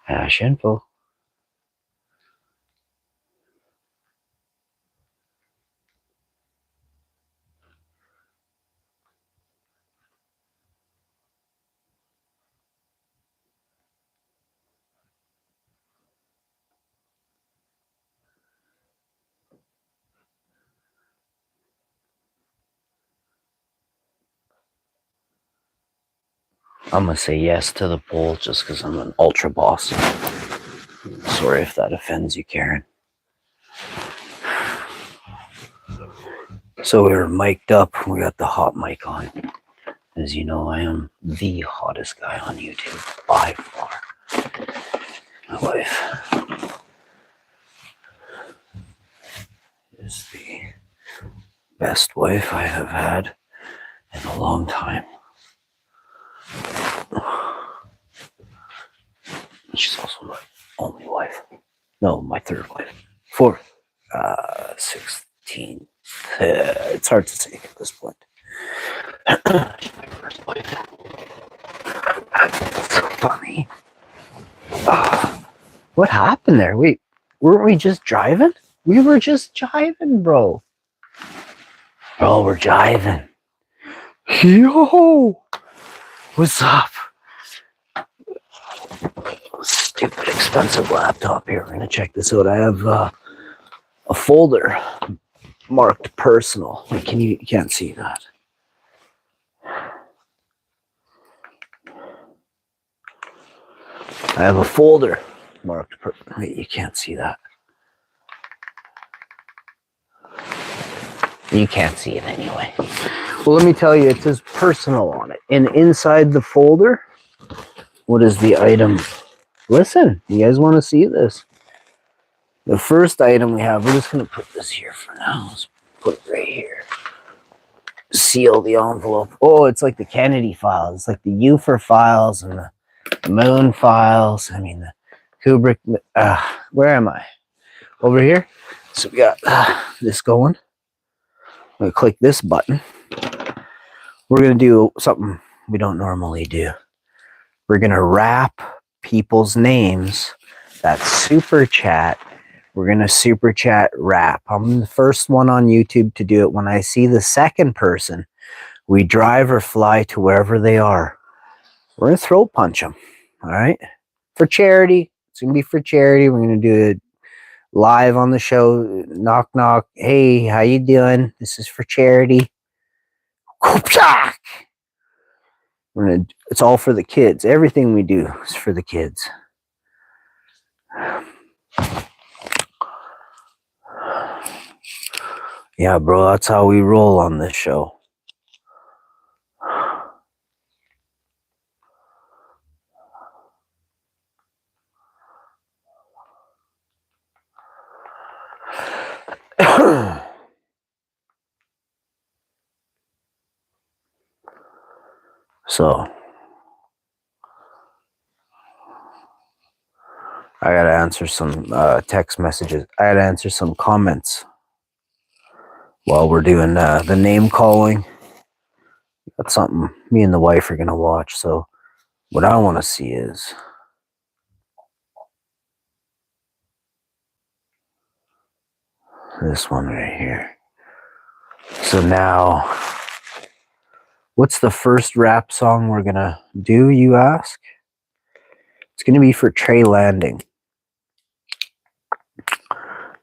WOWINFO. I'm gonna say yes to the poll just because I'm an ultra boss. Sorry if that offends you, Karen. So we were mic'd up. We got the hot mic on. As you know, I am the hottest guy on YouTube by far. My wife is the best wife I have had in a long time. She's also my only wife. No, my third wife. Fourth. 16th. It's hard to say at this point. She's my first wife. That's so funny. What happened there? Wait, weren't we just driving? We were just jiving, bro. Bro, we're jiving. Yo! What's up? Stupid expensive laptop here. We're gonna check this out. I have a folder marked personal. Wait, you can't see that. I have a folder marked wait, you can't see that. You can't see it anyway. Well, let me tell you, it says personal on it. And inside the folder, what is the item? Listen, you guys want to see this? The first item we have, we're just going to put this here for now. Let's put it right here. Seal the envelope. Oh, it's like the Kennedy files. It's like the UFOR files and the Moon files. I mean, the Kubrick. Where am I? Over here. So we got this going. I'm going to click this button. We're going to do something we don't normally do. We're going to wrap people's names. That super chat. We're going to super chat wrap. I'm the first one on YouTube to do it. When I see the second person, we drive or fly to wherever they are. We're going to throat punch them. All right. For charity. It's going to be for charity. We're going to do it live on the show. Knock, knock. Hey, how you doing? This is for charity. It's all for the kids. Everything we do is for the kids. Yeah, bro, that's how we roll on this show. So, I gotta answer some text messages. I gotta answer some comments while we're doing the name calling. That's something me and the wife are gonna watch. So, what I want to see is this one right here. So now, what's the first rap song we're gonna do, you ask? It's gonna be for Trey Landing.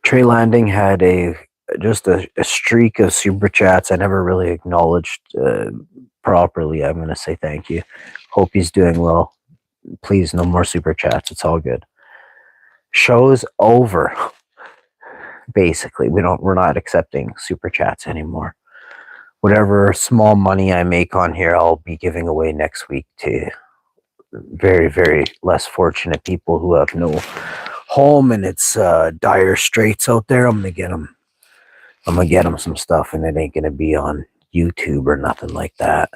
Trey Landing had just a streak of super chats. I never really acknowledged properly. I'm gonna say thank you. Hope he's doing well. Please, no more super chats. It's all good. Show's over. Basically, we're not accepting super chats anymore. Whatever small money I make on here, I'll be giving away next week to very, very less fortunate people who have no home and it's dire straits out there. I'm gonna get them some stuff, and it ain't gonna be on YouTube or nothing like that.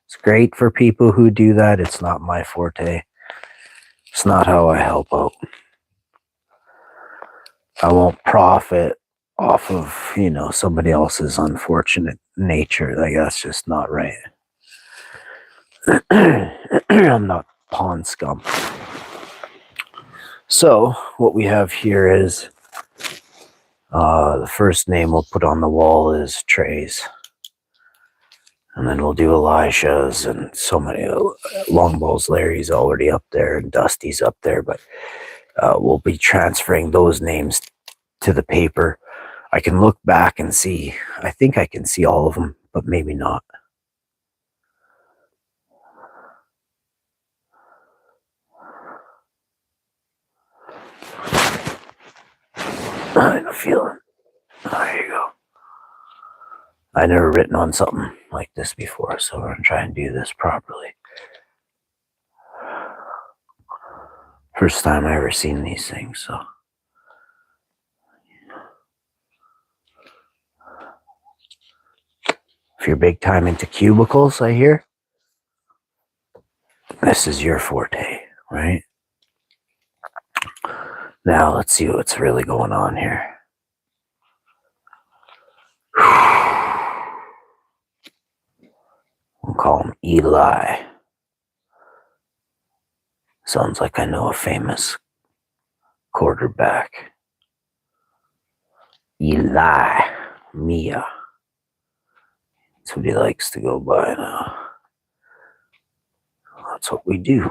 It's great for people who do that. It's not my forte. It's not how I help out. I won't profit off of, somebody else's unfortunate nature. Like, that's just not right. I'm not pawn scum. So what we have here is the first name we'll put on the wall is Trey's. And then we'll do Elisha's and so many. Longballs Larry's already up there and Dusty's up there, but we'll be transferring those names to the paper. I can look back and see. I think I can see all of them, but maybe not. I have a feeling. There you go. I never written on something like this before, so we're gonna try and do this properly. First time I ever seen these things, so. If you're big time into cubicles, I hear, this is your forte, right? Now let's see what's really going on here. We'll call him Eli. Sounds like I know a famous quarterback. Eli Mia. That's what he likes to go by now. That's what we do.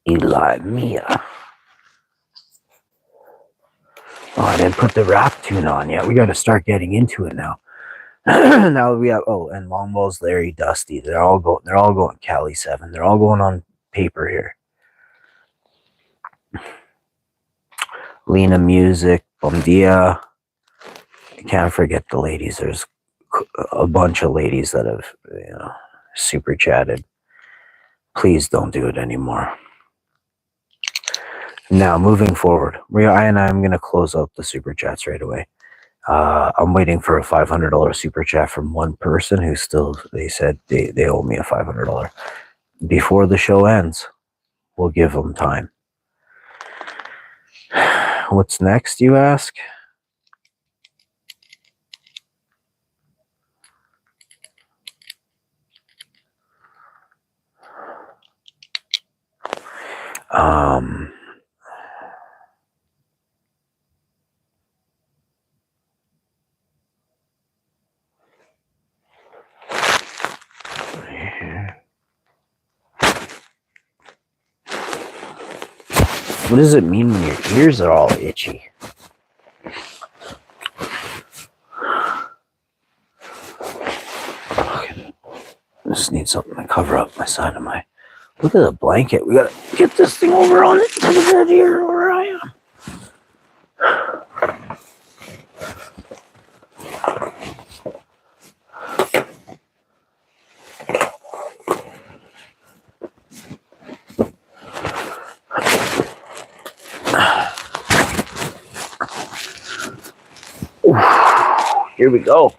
Eli Mia. Oh, I didn't put the rap tune on yet. We got to start getting into it now. Now we have and Longballs Larry, Dusty. They're all going Cali 7. They're all going on paper here. Lena Music, Bomdia. I can't forget the ladies. There's a bunch of ladies that have, super chatted. Please don't do it anymore. Now, moving forward, I'm going to close out the super chats right away. I'm waiting for a $500 super chat from one person who they said they owe me a $500. Before the show ends, we'll give them time. What's next, you ask? What does it mean when your ears are all itchy? I just need something to cover up my side of my... Look at the blanket. We gotta get this thing over on it to the bed here where I am. Here we go.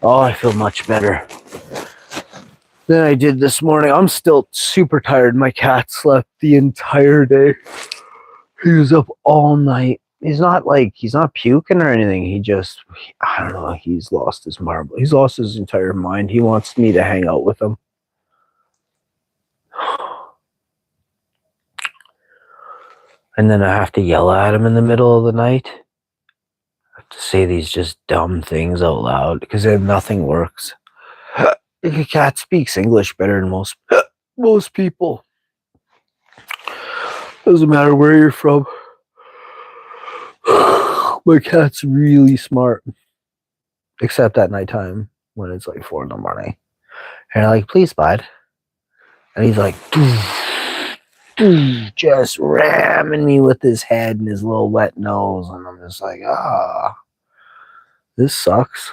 Oh, I feel much better than I did this morning. I'm still super tired. My cat slept the entire day. He was up all night. He's not puking or anything. I don't know. He's lost his marble. He's lost his entire mind. He wants me to hang out with him. And then I have to yell at him in the middle of the night. To say these just dumb things out loud because then nothing works. A cat speaks English better than most people. Doesn't matter where you're from. My cat's really smart. Except at nighttime when it's like 4 a.m. And I'm like, please, bud. And he's like, just ramming me with his head and his little wet nose. And I'm just like, this sucks.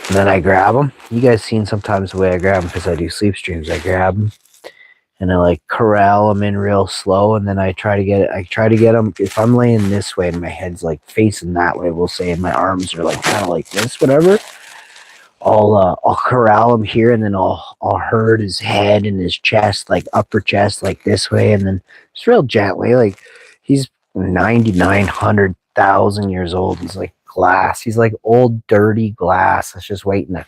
And then I grab him. You guys seen sometimes the way I grab him because I do sleep streams. I grab him and I like corral him in real slow. And then I try to get him. If I'm laying this way and my head's like facing that way, we'll say, and my arms are like kind of like this, whatever. I'll corral him here, and then I'll herd his head and his chest, like upper chest, like this way, and then just real gently. Like he's 9,900,000 years old. He's like glass. He's like old dirty glass. It's just waiting to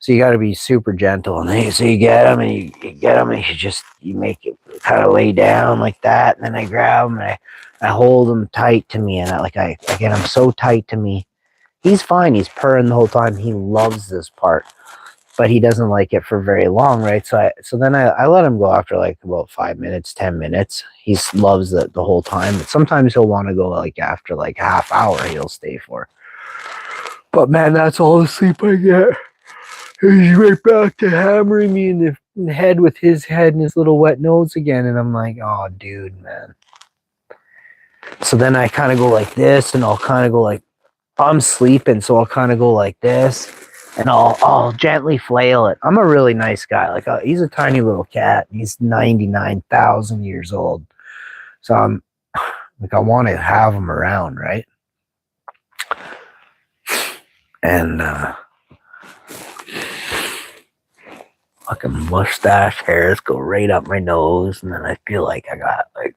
So you got to be super gentle. And then so you get him and you get him and you make it kind of lay down like that. And then I grab him and I hold him tight to me. And I get him so tight to me. He's fine. He's purring the whole time. He loves this part, but he doesn't like it for very long, right? So then I let him go after like about 5 minutes, 10 minutes. He loves it the whole time. But sometimes he'll want to go like after like half hour he'll stay for. But man, that's all the sleep I get. He's right back to hammering me in the head with his head and his little wet nose again. And I'm like, oh, dude, man. So then I kind of go like this, and I'll kind of go like, I'm sleeping, so I'll kind of go like this, and I'll gently flail it. I'm a really nice guy. Like he's a tiny little cat. He's 99,000 years old. So I'm like, I want to have him around, right? And fucking mustache hairs go right up my nose, and then I feel like I got like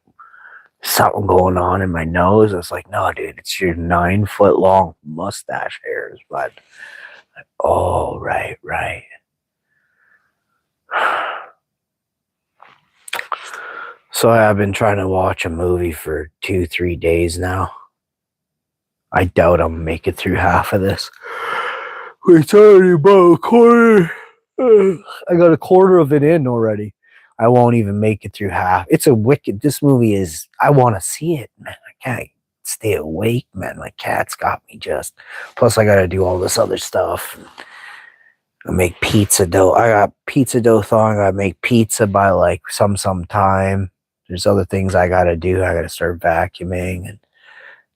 something going on in my nose. It's like, no, dude, it's your 9-foot long mustache hairs, but oh, right. So I've been trying to watch a movie for 2-3 days now. I doubt I'm gonna make it through half of this. It's already about a quarter. I got a quarter of it in already. I won't even make it through half. It's a wicked. This movie is. I want to see it, man. I can't stay awake, man. My cat's got me just. Plus, I got to do all this other stuff. I make pizza dough. I got pizza dough thawing. I make pizza by like some time. There's other things I got to do. I got to start vacuuming and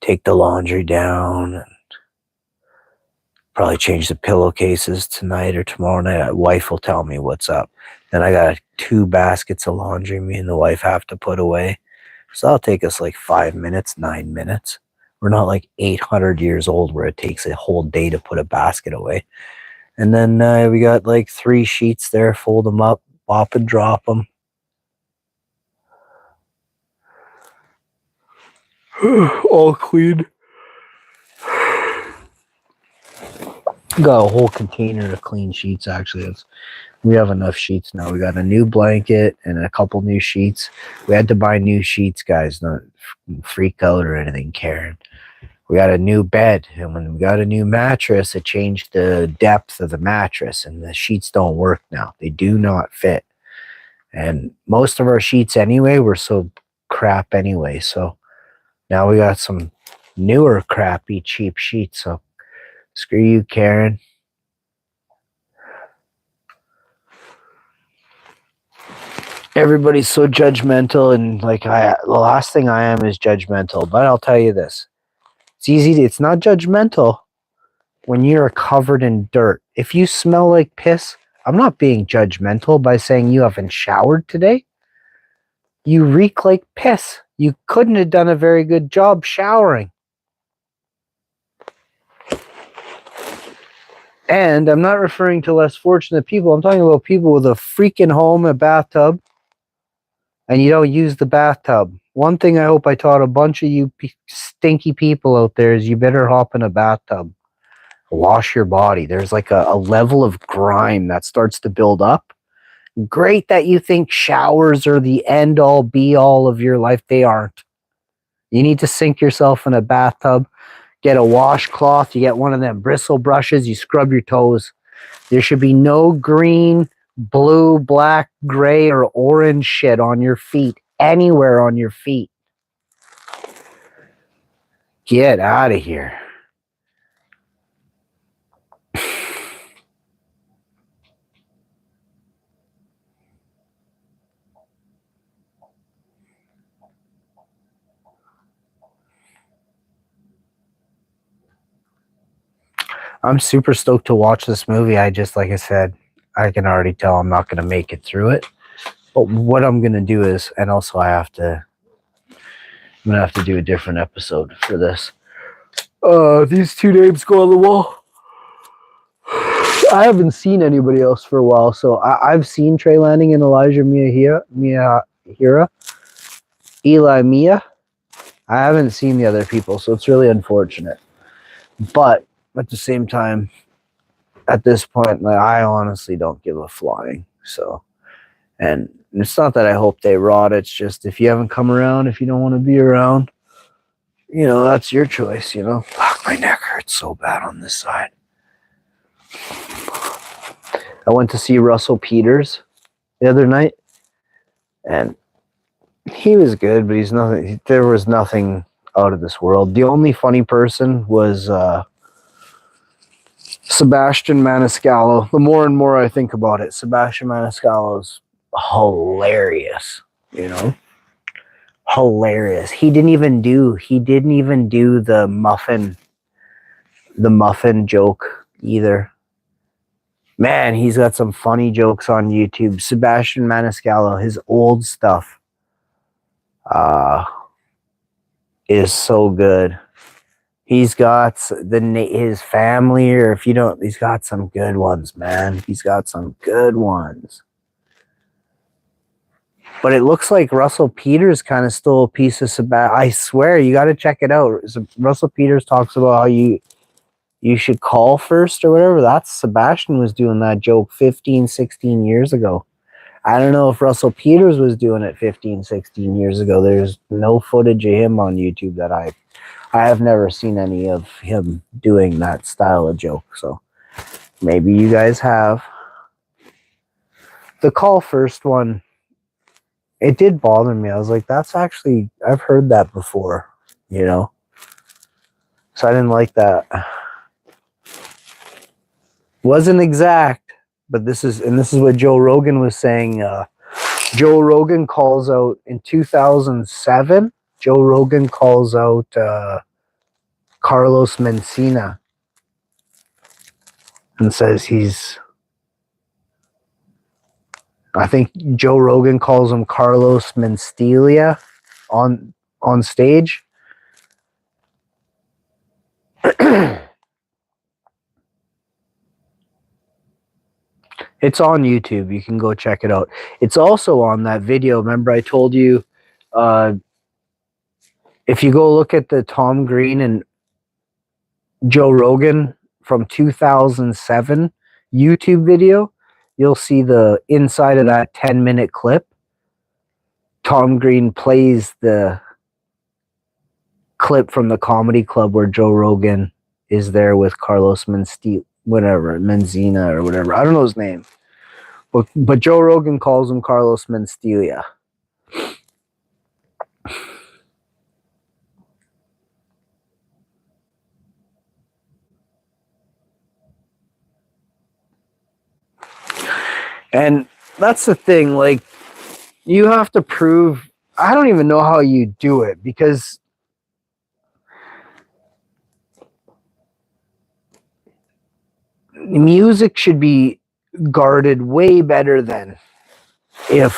take the laundry down and probably change the pillowcases tonight or tomorrow night. My wife will tell me what's up. Then I got 2 baskets of laundry me and the wife have to put away. So that'll take us like 5 minutes, 9 minutes. We're not like 800 years old where it takes a whole day to put a basket away. And then we got like 3 sheets there, fold them up, pop and drop them. All clean. Got a whole container of clean sheets, actually. We have enough sheets now. We got a new blanket and a couple new sheets. We had to buy new sheets, guys. Not freak out or anything, Karen. We got a new bed, and when we got a new mattress, it changed the depth of the mattress, and the sheets don't work now. They do not fit. And most of our sheets anyway were so crap anyway. So now we got some newer, crappy, cheap sheets. So screw you, Karen. Everybody's so judgmental, and like the last thing I am is judgmental. But I'll tell you this: it's not judgmental when you're covered in dirt. If you smell like piss, I'm not being judgmental by saying you haven't showered today. You reek like piss. You couldn't have done a very good job showering. And I'm not referring to less fortunate people. I'm talking about people with a freaking home, a bathtub, and you don't use the bathtub. One thing I hope I taught a bunch of you stinky people out there is you better hop in a bathtub. Wash your body. There's like a level of grime that starts to build up. Great that you think showers are the end all be all of your life. They aren't. You need to sink yourself in a bathtub. Get a washcloth. You get one of them bristle brushes. You scrub your toes. There should be no green, blue, black, gray, or orange shit on your feet. Anywhere on your feet. Get out of here. I'm super stoked to watch this movie. Like I said, I can already tell I'm not going to make it through it. But what I'm going to do is, and also I'm going to have to do a different episode for this. These 2 names go on the wall. I haven't seen anybody else for a while, so I've seen Trey Lanning and Elijah Miyahira, Eli Mia. I haven't seen the other people, so it's really unfortunate. But at the same time, at this point, like, I honestly don't give a flying. So, and it's not that I hope they rot. It's just if you haven't come around, if you don't want to be around, that's your choice. Fuck, my neck hurts so bad on this side. I went to see Russell Peters the other night, and he was good, but he's nothing. There was nothing out of this world. The only funny person was Sebastian Maniscalco. The more and more I think about it, Sebastian Maniscalco is hilarious. Hilarious. He didn't even do the muffin joke either. Man, he's got some funny jokes on YouTube. Sebastian Maniscalco, his old stuff is so good. He's got his family, or if you don't, he's got some good ones, man. He's got some good ones. But it looks like Russell Peters kind of stole a piece of Sebastian. I swear, you got to check it out. Russell Peters talks about how you should call first or whatever. That's Sebastian was doing that joke 15, 16 years ago. I don't know if Russell Peters was doing it 15, 16 years ago. There's no footage of him on YouTube that I have never seen any of him doing that style of joke. So maybe you guys have. The call first one, it did bother me. I was like, that's actually, I've heard that before, So I didn't like that. Wasn't exact, but this is what Joe Rogan was saying. Joe Rogan calls out in 2007. Joe Rogan calls out Carlos Mencia and says I think Joe Rogan calls him Carlos Mencia on stage. It's on YouTube. You can go check it out. It's also on that video. Remember I told you if you go look at the Tom Green and Joe Rogan from 2007 YouTube video, you'll see the inside of that 10-minute clip. Tom Green plays the clip from the comedy club where Joe Rogan is there with Carlos Mencia or whatever. I don't know his name. But Joe Rogan calls him Carlos Mencia. And that's the thing, like, you have to prove, I don't even know how you do it, because music should be guarded way better than did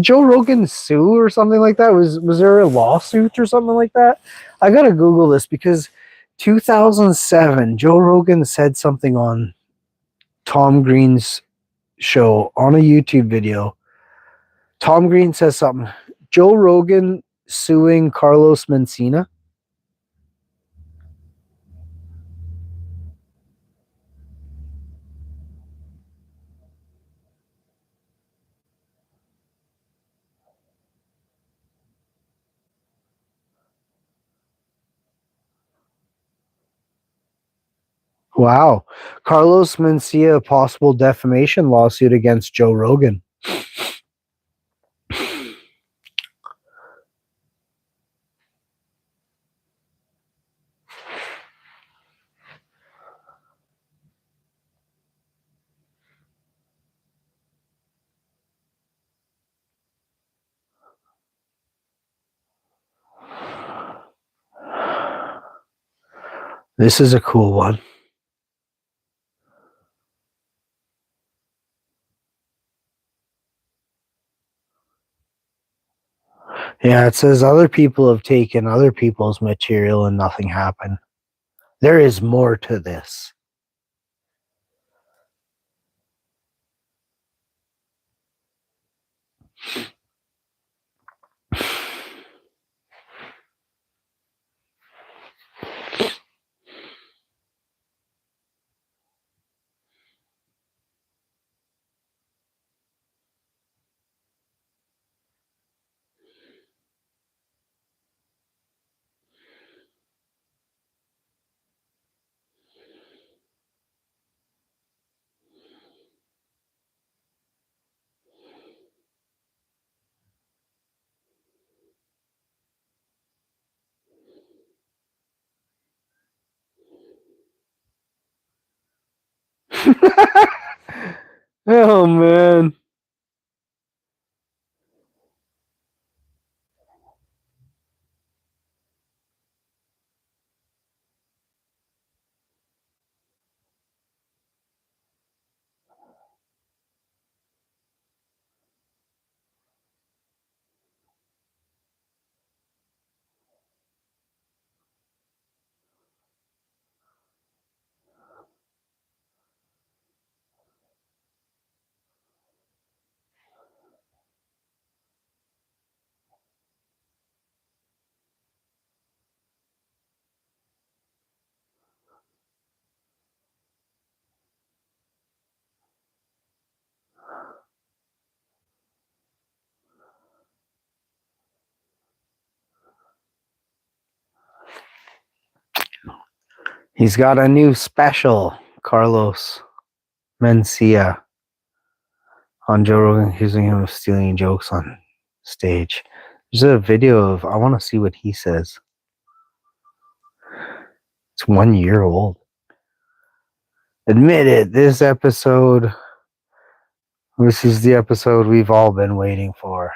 Joe Rogan sue or something like that? Was there a lawsuit or something like that? I gotta Google this, because 2007 Joe Rogan said something on Tom Green's show on a YouTube video. Tom Green says something. Joe Rogan suing Carlos Mencia. Wow. Carlos Mencia, a possible defamation lawsuit against Joe Rogan. This is a cool one. Yeah, it says other people have taken other people's material and nothing happened. There is more to this. He's got a new special, Carlos Mencia, on Joe Rogan, accusing him of stealing jokes on stage. There's a video of, I want to see what he says. It's 1 year old. Admit it, this is the episode we've all been waiting for.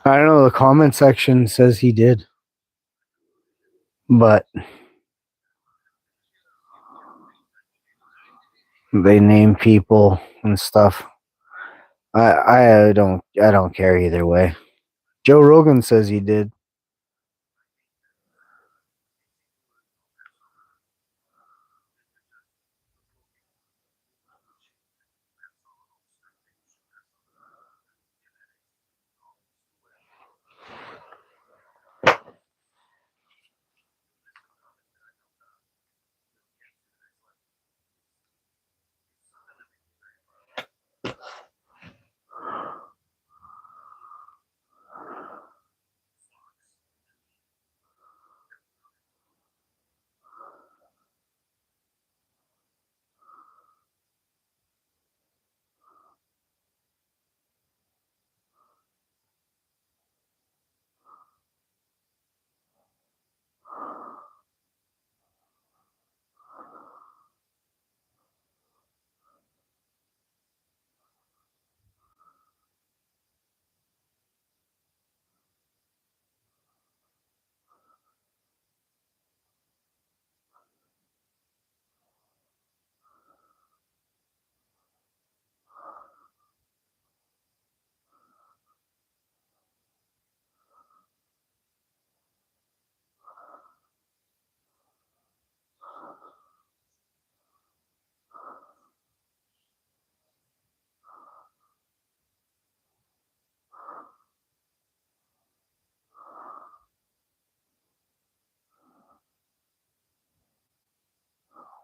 I don't know, the comment section says he did. But they name people and stuff. I don't care either way. Joe Rogan says he did.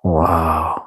Wow.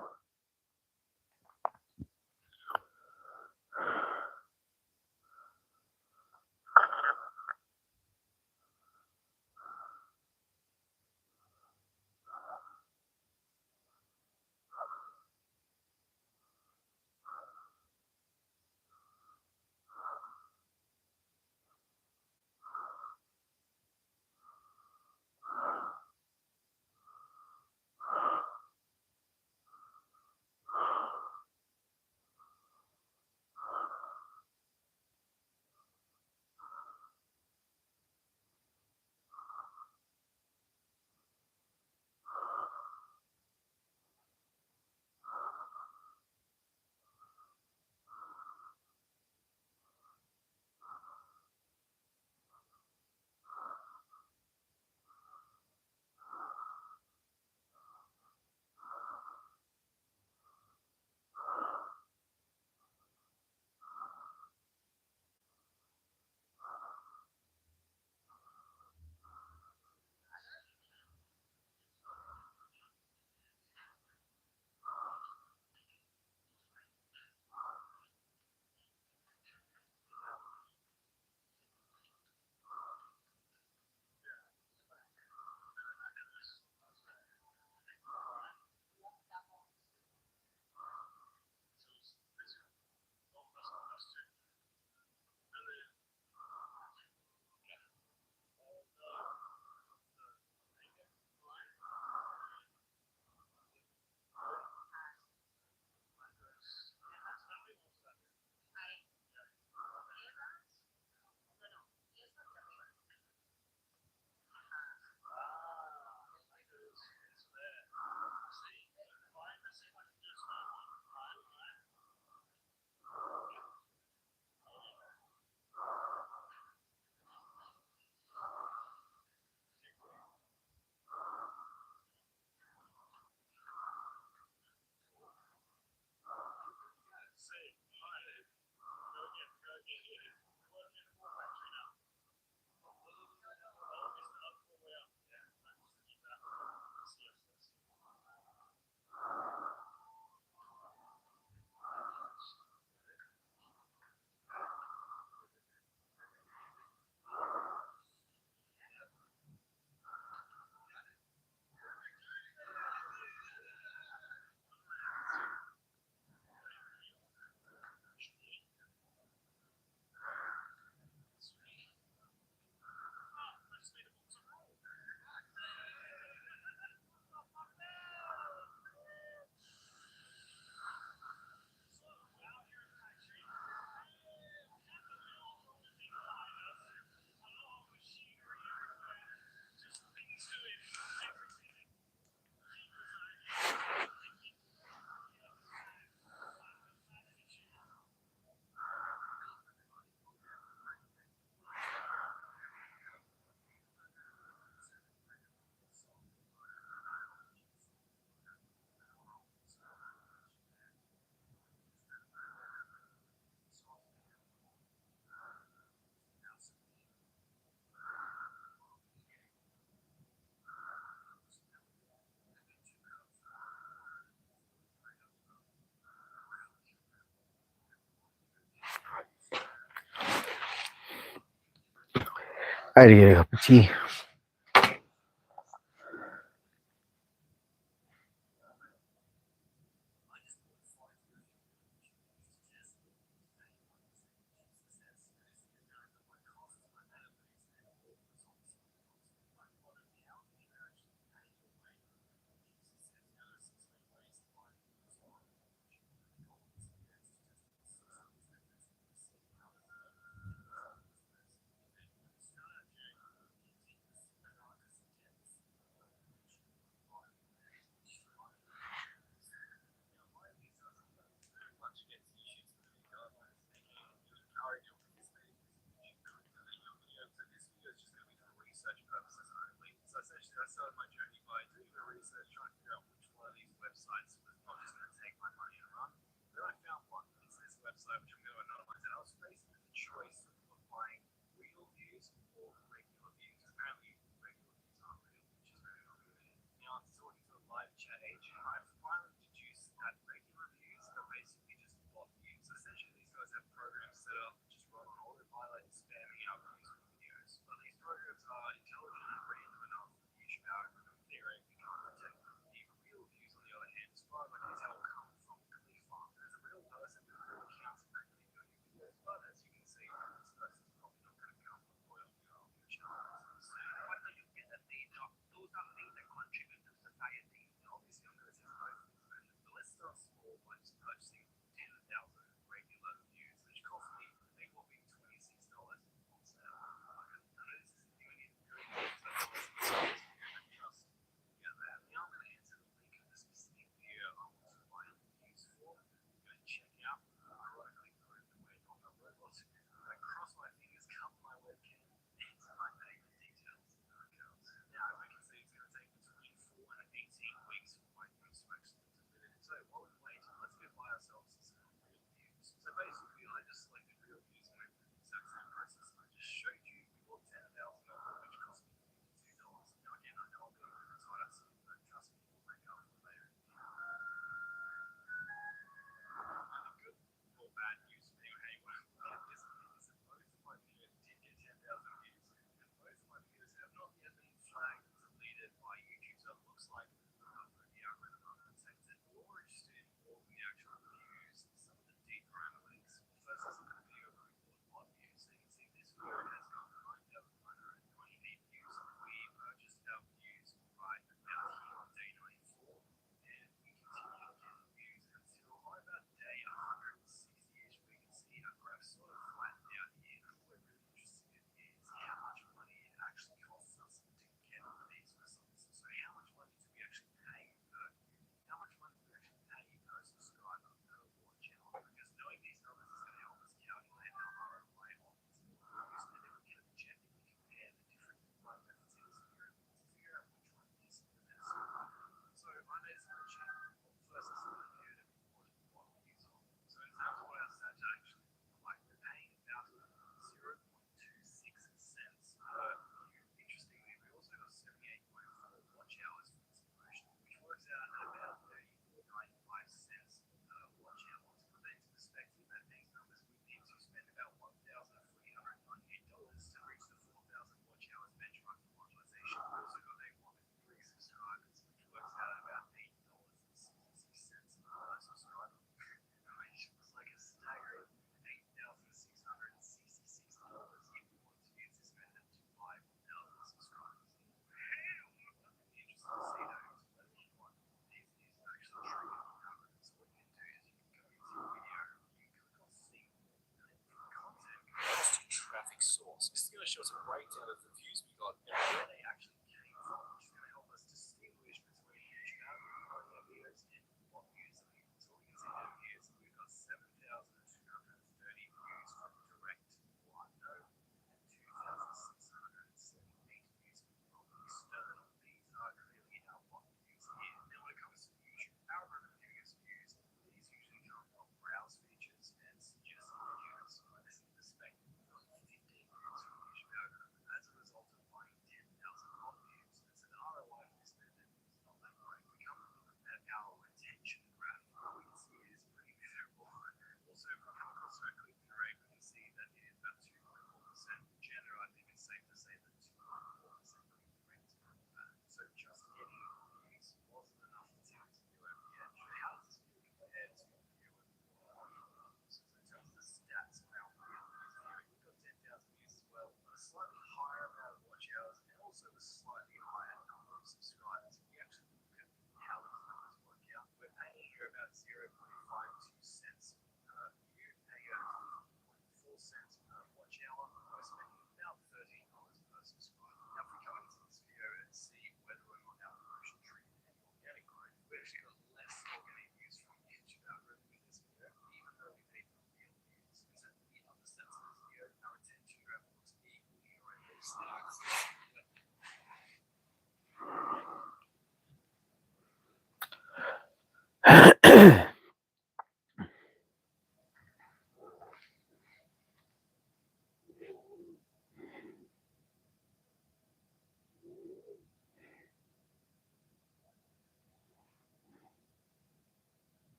I had to get a cup of tea.